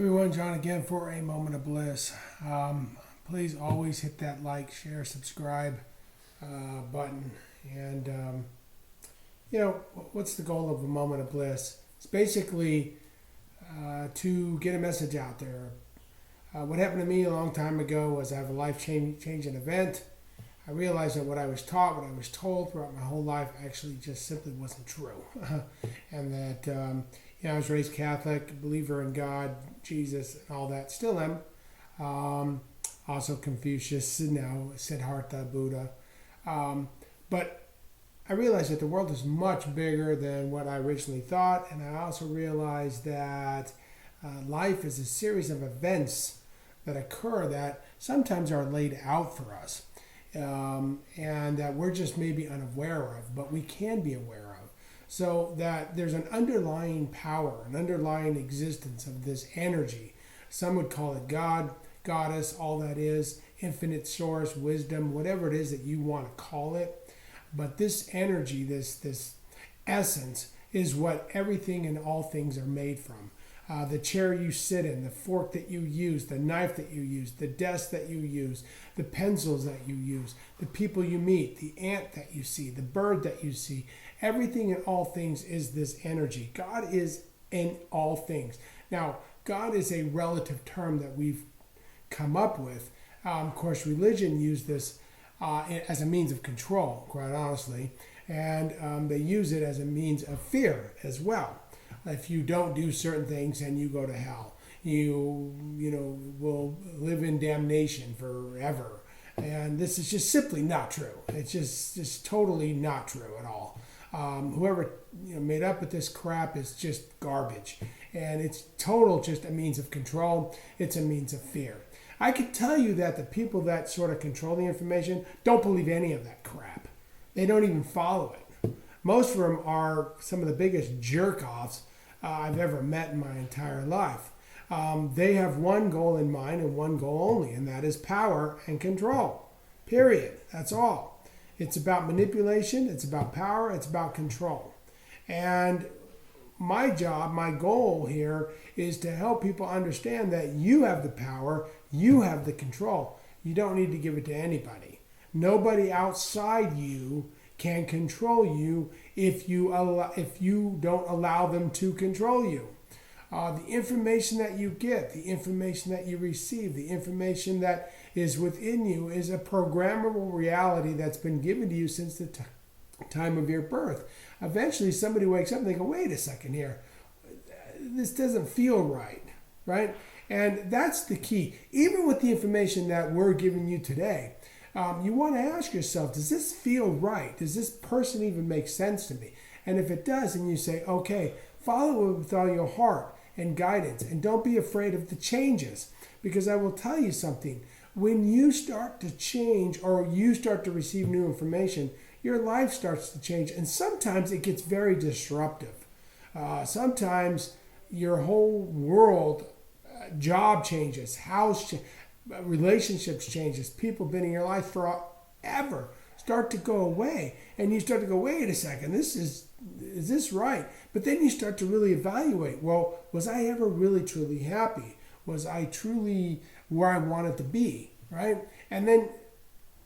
Everyone, John again for a moment of bliss. Please always hit that like, share, subscribe button. And, what's the goal of a moment of bliss? It's basically to get a message out there. What happened to me a long time ago was I have a life-changing event. I realized that what I was taught, what I was told throughout my whole life actually just simply wasn't true. And that, I was raised Catholic, believer in God, Jesus, and all that. Still am. Also Confucius, now Siddhartha, Buddha. But I realized that the world is much bigger than what I originally thought. And I also realized that life is a series of events that occur that sometimes are laid out for us. And that we're just maybe unaware of, but we can be aware of. So that there's an underlying power, an underlying existence of this energy. Some would call it God, goddess, all that is, infinite source, wisdom, whatever it is that you want to call it. But this energy, this essence, is what everything and all things are made from. The chair you sit in, the fork that you use, the knife that you use, the desk that you use, the pencils that you use, the people you meet, the ant that you see, the bird that you see. Everything and all things is this energy. God is in all things. Now, God is a relative term that we've come up with. Of course, religion used this as a means of control, quite honestly, and they use it as a means of fear as well. If you don't do certain things, then you go to hell. You will live in damnation forever. And this is just simply not true. It's just totally not true at all. Whoever made up with this crap is just garbage. And it's total just a means of control. It's a means of fear. I can tell you that the people that sort of control the information don't believe any of that crap. They don't even follow it. Most of them are some of the biggest jerk-offs I've ever met in my entire life. They have one goal in mind and one goal only, and that is power and control. Period. That's all. It's about manipulation, it's about power, it's about control. And my job, my goal here is to help people understand that you have the power, you have the control. You don't need to give it to anybody. Nobody outside you can control you if you don't allow them to control you. The information that you get, the information that you receive, the information that is within you is a programmable reality that's been given to you since the time of your birth. Eventually somebody wakes up and they go, wait a second here, this doesn't feel right, right? And that's the key. Even with the information that we're giving you today, you want to ask yourself, does this feel right? Does this person even make sense to me? And if it does, then you say, okay, follow it with all your heart and guidance. And don't be afraid of the changes. Because I will tell you something. When you start to change or you start to receive new information, your life starts to change. And sometimes it gets very disruptive. Sometimes your whole world, job changes, house changes, relationships changes, people been in your life forever start to go away, and you start to go, wait a second, is this right? But then you start to really evaluate, well, was I ever really truly happy? Was I truly where I wanted to be, right? And then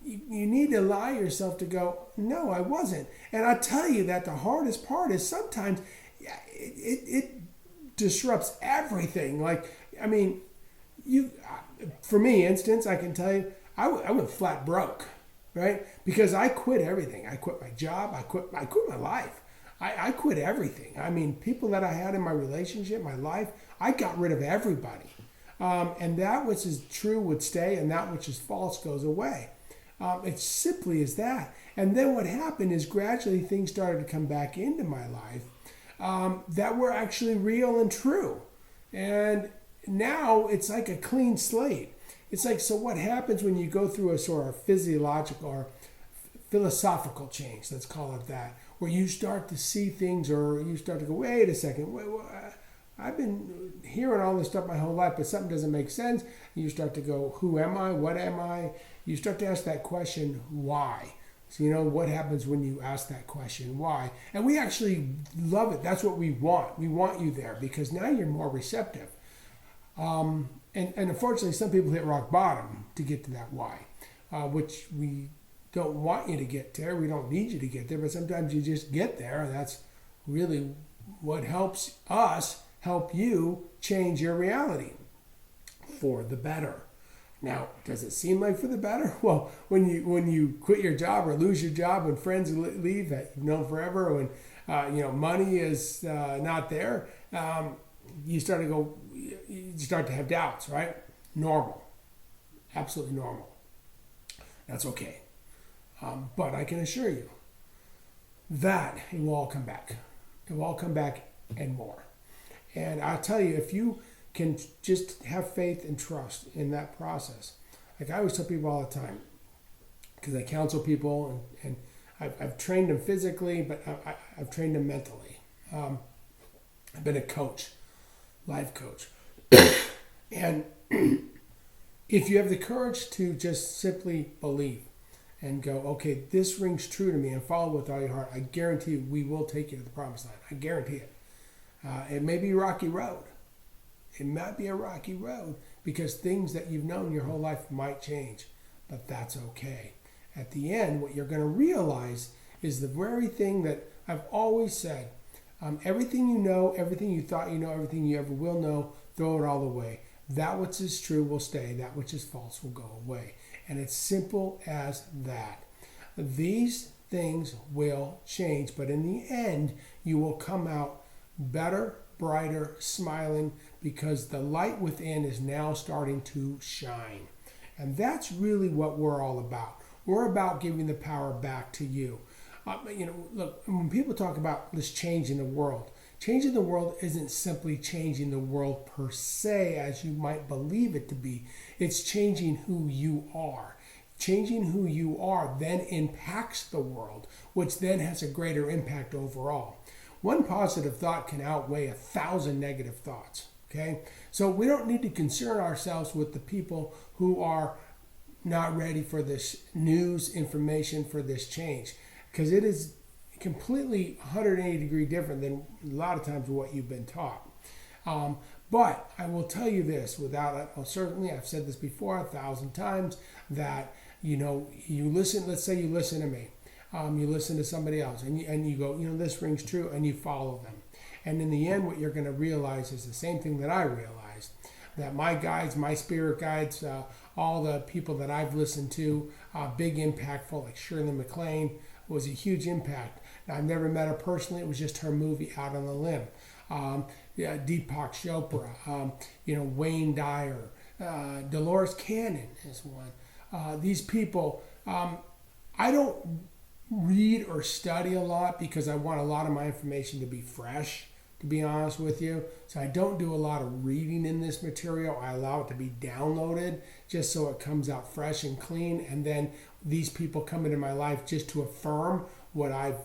you need to allow yourself to go, no, I wasn't. And I tell you that the hardest part is sometimes it disrupts everything. For me, instance, I can tell you, I went flat broke, right? Because I quit everything. I quit my job. I quit my life. I quit everything. I mean, people that I had in my relationship, my life, I got rid of everybody. And that which is true would stay, and that which is false goes away. It's simply as that. And then what happened is gradually things started to come back into my life that were actually real and true. And now it's like a clean slate. It's like, so what happens when you go through a sort of physiological or philosophical change, let's call it that, where you start to see things or you start to go, wait a second, I've been hearing all this stuff my whole life, but something doesn't make sense. You start to go, who am I? What am I? You start to ask that question, why? So what happens when you ask that question, why? And we actually love it. That's what we want. We want you there because now you're more receptive. And unfortunately, some people hit rock bottom to get to that why, which we don't want you to get there. We don't need you to get there, but sometimes you just get there, and that's really what helps us help you change your reality for the better. Now, does it seem like for the better? Well, when you quit your job or lose your job, when friends leave that you've known forever, when money is not there, you start to have doubts, right? Normal, absolutely normal. That's okay. But I can assure you that it will all come back. It will all come back and more. And I'll tell you, if you can just have faith and trust in that process. Like I always tell people all the time, because I counsel people and I've trained them physically, but I've trained them mentally. I've been a coach, life coach. And if you have the courage to just simply believe and go, okay, this rings true to me, and follow with all your heart, I guarantee you we will take you to the promised land. I guarantee it. It may be a rocky road. It might be a rocky road because things that you've known your whole life might change, but that's okay. At the end, what you're going to realize is the very thing that I've always said. Everything you know, everything you thought you know, everything you ever will know, throw it all away. That which is true will stay. That which is false will go away. And it's simple as that. These things will change, but in the end, you will come out better, brighter, smiling, because the light within is now starting to shine. And that's really what we're all about. We're about giving the power back to you. Look, when people talk about this change in the world, changing the world isn't simply changing the world per se, as you might believe it to be. It's changing who you are. Changing who you are then impacts the world, which then has a greater impact overall. One positive thought can outweigh 1,000 negative thoughts. Okay? So we don't need to concern ourselves with the people who are not ready for this news information, for this change, because it is completely 180 degree different than a lot of times what you've been taught. But I will tell you this, certainly I've said this before 1,000 times, that you listen. Let's say you listen to me. You listen to somebody else, and you go, this rings true, and you follow them. And in the end, what you're going to realize is the same thing that I realized, that my guides, my spirit guides, all the people that I've listened to, big impactful, like Shirley MacLaine, was a huge impact. Now, I've never met her personally. It was just her movie, Out on the Limb. Deepak Chopra, Wayne Dyer, Dolores Cannon is one. These people, I don't read or study a lot because I want a lot of my information to be fresh, to be honest with you. So I don't do a lot of reading in this material. I allow it to be downloaded just so it comes out fresh and clean. And then these people come into my life just to affirm what I've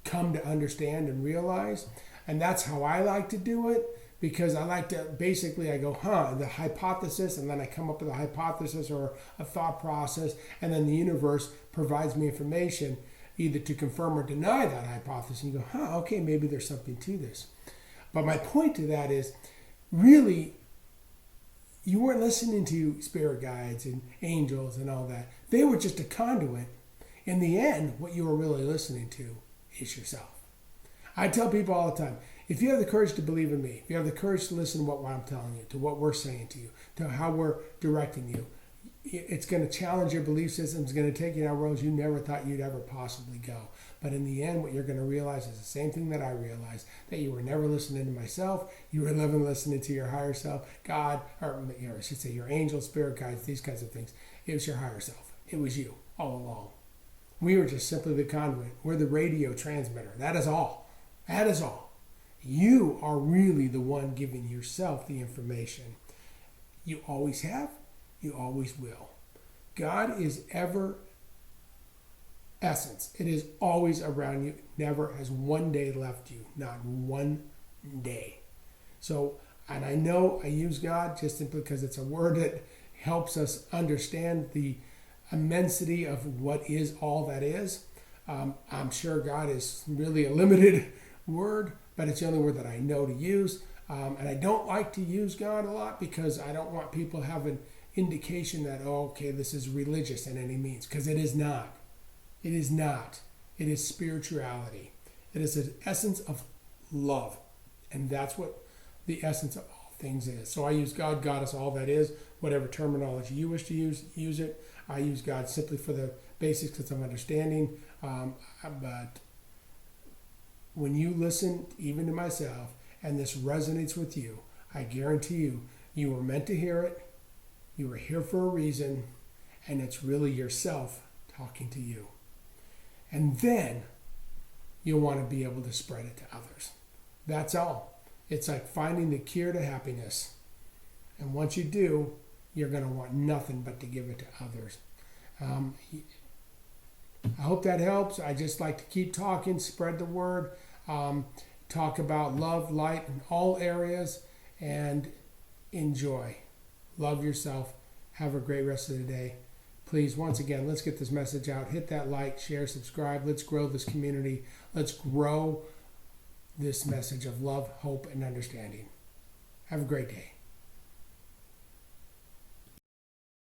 come to understand and realize. And that's how I like to do it, because I like to, I go, the hypothesis, and then I come up with a hypothesis or a thought process, and then the universe provides me information either to confirm or deny that hypothesis. And you go, okay, maybe there's something to this. But my point to that is, really, you weren't listening to spirit guides and angels and all that. They were just a conduit. In the end, what you were really listening to is yourself. I tell people all the time, if you have the courage to believe in me, if you have the courage to listen to what I'm telling you, to what we're saying to you, to how we're directing you, it's going to challenge your belief system. It's going to take you down roads you never thought you'd ever possibly go. But in the end, what you're going to realize is the same thing that I realized, that you were never listening to myself. You were listening to your higher self, God, or I should say your angels, spirit guides, these kinds of things. It was your higher self. It was you all along. We were just simply the conduit. We're the radio transmitter. That is all. That is all. You are really the one giving yourself the information. You always have. You always will. God is ever essence. It is always around you. Never has one day left you. Not one day. So, and I know I use God just simply because it's a word that helps us understand the immensity of what is all that is. I'm sure God is really a limited word, but it's the only word that I know to use. And I don't like to use God a lot because I don't want people to have an indication that, oh, okay, this is religious in any means, because it is not. It is not. It is spirituality. It is an essence of love. And that's what the essence of all things is. So I use God, Goddess, all that is, whatever terminology you wish to use it. I use God simply for the basics of understanding. But when you listen, even to myself, and this resonates with you, I guarantee you, you were meant to hear it. You were here for a reason, and it's really yourself talking to you. And then you'll want to be able to spread it to others. That's all. It's like finding the cure to happiness. And once you do, you're going to want nothing but to give it to others. I hope that helps. I just like to keep talking, spread the word, talk about love, light in all areas, and enjoy. Love yourself. Have a great rest of the day. Please, once again, let's get this message out. Hit that like, share, subscribe. Let's grow this community. Let's grow this message of love, hope, and understanding. Have a great day.